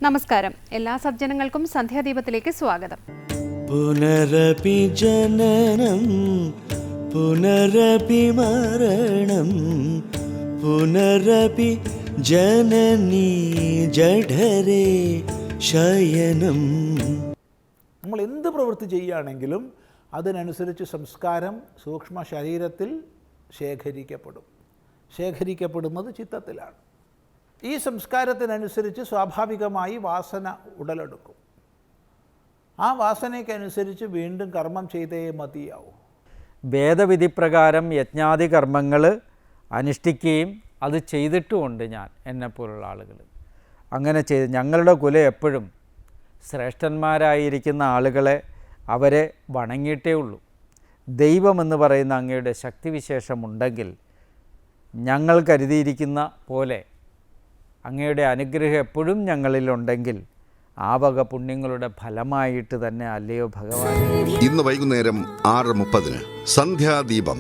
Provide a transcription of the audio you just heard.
നമസ്കാരം, എല്ലാ സജ്ജനങ്ങൾക്കും സന്ധ്യാദീപത്തിലേക്ക് സ്വാഗതം. പുനരപി ജനനം പുനരപി മരണം പുനരപി ജനനീ ജഠരേ ശയനം. നമ്മൾ എന്ത് പ്രവൃത്തി ചെയ്യുകയാണെങ്കിലും അതിനനുസരിച്ച് സംസ്കാരം സൂക്ഷ്മ ശരീരത്തിൽ ശേഖരിക്കപ്പെടുന്നത് ചിത്തത്തിലാണ്. ഈ സംസ്കാരത്തിനനുസരിച്ച് സ്വാഭാവികമായി വാസന ഉടലെടുക്കും. ആ വാസനയ്ക്കനുസരിച്ച് വീണ്ടും കർമ്മം ചെയ്തേ മതിയാവും. ഭേദവിധി പ്രകാരം യജ്ഞാദി കർമ്മങ്ങൾ അനുഷ്ഠിക്കുകയും അത് ചെയ്തിട്ടുമുണ്ട് ഞാൻ, എന്നെപ്പോലുള്ള ആളുകൾ. അങ്ങനെ ചെയ്ത് ഞങ്ങളുടെ കുലം എപ്പോഴും ശ്രേഷ്ഠന്മാരായിരിക്കുന്ന ആളുകളെ അവരെ വണങ്ങിയിട്ടേ ഉള്ളൂ. ദൈവമെന്ന് പറയുന്ന അങ്ങയുടെ ശക്തിവിശേഷമുണ്ടെങ്കിൽ ഞങ്ങൾ കരുതിയിരിക്കുന്ന പോലെ അങ്ങയുടെ അനുഗ്രഹം എപ്പോഴും ഞങ്ങളിലുണ്ടെങ്കിൽ ആ വക പുണ്യങ്ങളുടെ ഫലമായിട്ട് തന്നെ അല്ലയോ ഭഗവാൻ. ഇന്ന് വൈകുന്നേരം 6:30 സന്ധ്യാദീപം.